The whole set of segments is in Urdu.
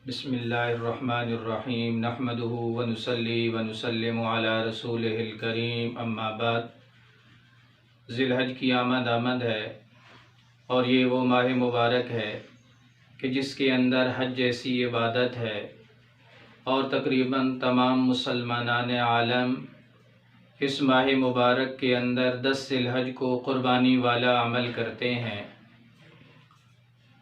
بسم اللہ الرحمن الرحیم نحمدہ ونصلی ونسلم علی رسولہ الکریم اما بعد۔ ذی الحج کی آمد ہے اور یہ وہ ماہ مبارک ہے کہ جس کے اندر حج جیسی عبادت ہے، اور تقریباً تمام مسلمانان عالم اس ماہ مبارک کے اندر 10 ذی الحج کو قربانی والا عمل کرتے ہیں۔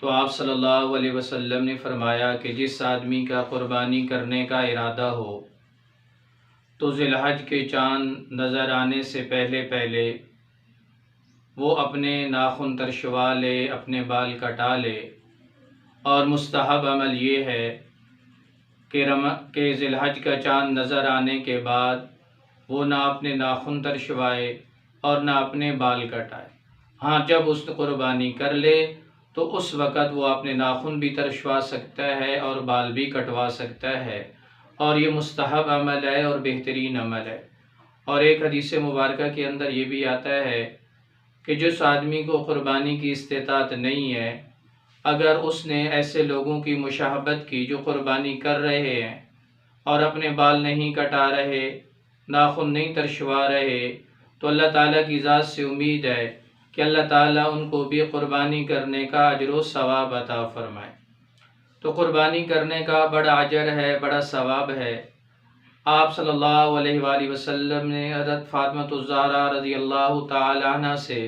تو آپ صلی اللہ علیہ وسلم نے فرمایا کہ جس آدمی کا قربانی کرنے کا ارادہ ہو تو ذی الحج کے چاند نظر آنے سے پہلے وہ اپنے ناخن ترشوا لے، اپنے بال کٹا لے، اور مستحب عمل یہ ہے کہ ذی الحج کا چاند نظر آنے کے بعد وہ نہ اپنے ناخن ترشوائے اور نہ اپنے بال کٹائے۔ ہاں، جب اس نے قربانی کر لے تو اس وقت وہ اپنے ناخن بھی ترشوا سکتا ہے اور بال بھی کٹوا سکتا ہے، اور یہ مستحب عمل ہے اور بہترین عمل ہے۔ اور ایک حدیث مبارکہ کے اندر یہ بھی آتا ہے کہ جس آدمی کو قربانی کی استطاعت نہیں ہے، اگر اس نے ایسے لوگوں کی مشاہبت کی جو قربانی کر رہے ہیں اور اپنے بال نہیں کٹا رہے، ناخن نہیں ترشوا رہے، تو اللہ تعالیٰ کی ذات سے امید ہے کہ اللہ تعالیٰ ان کو بھی قربانی کرنے کا اجر و ثواب عطا فرمائے۔ تو قربانی کرنے کا بڑا اجر ہے، بڑا ثواب ہے۔ آپ صلی اللہ علیہ وآلہ وسلم نے حضرت فاطمہ الزہرا رضی اللہ تعالی عنہ سے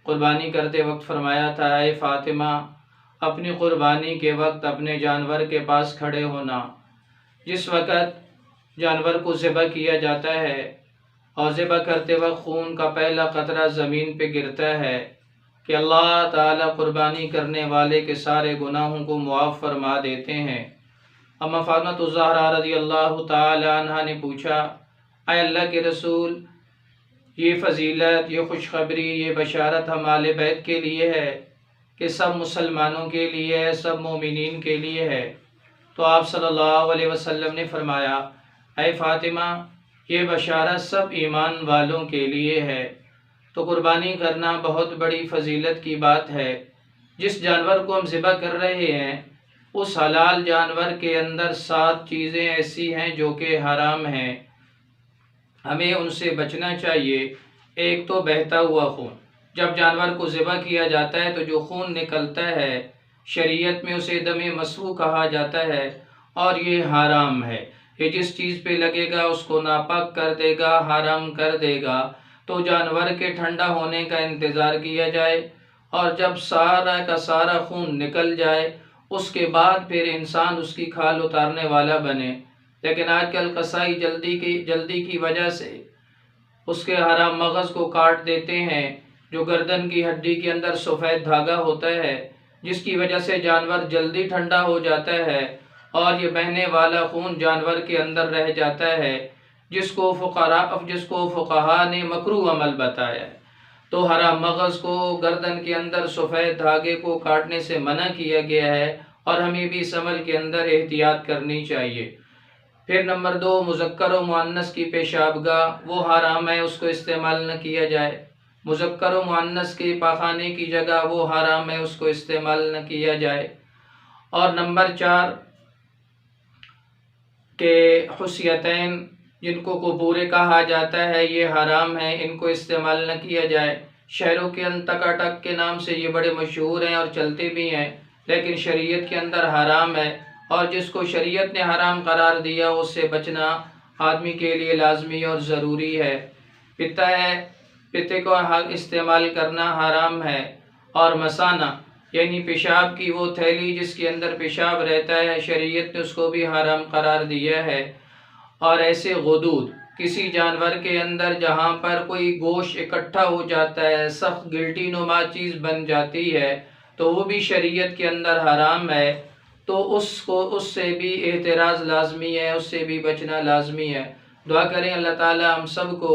قربانی کرتے وقت فرمایا تھا، اے فاطمہ، اپنی قربانی کے وقت اپنے جانور کے پاس کھڑے ہونا۔ جس وقت جانور کو ذبح کیا جاتا ہے اور ذبح کرتے وقت خون کا پہلا قطرہ زمین پہ گرتا ہے کہ اللہ تعالیٰ قربانی کرنے والے کے سارے گناہوں کو معاف فرما دیتے ہیں۔ اما فاطمہ الزہرا رضی اللہ تعالی عنہ نے پوچھا، اے اللہ کے رسول، یہ فضیلت، یہ خوشخبری، یہ بشارت ہم آل بیت کے لیے ہے کہ سب مسلمانوں کے لیے ہے، سب مومنین کے لیے ہے؟ تو آپ صلی اللہ علیہ وسلم نے فرمایا، اے فاطمہ، یہ بشارت سب ایمان والوں کے لیے ہے۔ تو قربانی کرنا بہت بڑی فضیلت کی بات ہے۔ جس جانور کو ہم ذبح کر رہے ہیں، اس حلال جانور کے اندر 7 چیزیں ایسی ہیں جو کہ حرام ہیں، ہمیں ان سے بچنا چاہیے۔ ایک تو بہتا ہوا خون۔ جب جانور کو ذبح کیا جاتا ہے تو جو خون نکلتا ہے، شریعت میں اسے دم مسفوح کہا جاتا ہے، اور یہ حرام ہے۔ یہ جس چیز پہ لگے گا اس کو ناپاک کر دے گا، حرام کر دے گا۔ تو جانور کے ٹھنڈا ہونے کا انتظار کیا جائے، اور جب سارا کا سارا خون نکل جائے اس کے بعد پھر انسان اس کی کھال اتارنے والا بنے۔ لیکن آج کل قصائی جلدی کی وجہ سے اس کے حرام مغز کو کاٹ دیتے ہیں، جو گردن کی ہڈی کے اندر سفید دھاگا ہوتا ہے، جس کی وجہ سے جانور جلدی ٹھنڈا ہو جاتا ہے، اور یہ بہنے والا خون جانور کے اندر رہ جاتا ہے، جس کو فقہا نے مکروہ عمل بتایا ہے۔ تو حرام مغز کو، گردن کے اندر سفید دھاگے کو کاٹنے سے منع کیا گیا ہے، اور ہمیں بھی اس عمل کے اندر احتیاط کرنی چاہیے۔ پھر نمبر 2، مذکر و مؤنث کی پیشابگاہ، وہ حرام ہے، اس کو استعمال نہ کیا جائے۔ مذکر و مؤنث کے پاخانے کی جگہ وہ حرام ہے، اس کو استعمال نہ کیا جائے۔ اور نمبر 4 کہ حسیتین، جن کو قبورے کہا جاتا ہے، یہ حرام ہے، ان کو استعمال نہ کیا جائے۔ شہروں کے اندر ٹکاٹک کے نام سے یہ بڑے مشہور ہیں اور چلتے بھی ہیں، لیکن شریعت کے اندر حرام ہے، اور جس کو شریعت نے حرام قرار دیا اس سے بچنا آدمی کے لیے لازمی اور ضروری ہے۔ پتا ہے، پتے کو استعمال کرنا حرام ہے۔ اور مثانہ یعنی پیشاب کی وہ تھیلی جس کے اندر پیشاب رہتا ہے، شریعت نے اس کو بھی حرام قرار دیا ہے۔ اور ایسے غدود، کسی جانور کے اندر جہاں پر کوئی گوشت اکٹھا ہو جاتا ہے، سخت گلٹی نما چیز بن جاتی ہے، تو وہ بھی شریعت کے اندر حرام ہے۔ تو اس سے بھی احتراز لازمی ہے، اس سے بھی بچنا لازمی ہے۔ دعا کریں اللہ تعالیٰ ہم سب کو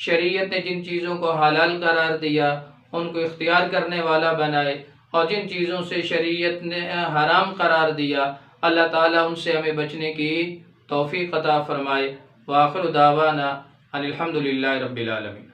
شریعت نے جن چیزوں کو حلال قرار دیا ان کو اختیار کرنے والا بنائے، اور جن چیزوں سے شریعت نے حرام قرار دیا اللہ تعالیٰ ان سے ہمیں بچنے کی توفیق عطا فرمائے۔ وآخر دعوانا ان الحمدللہ رب العالمین۔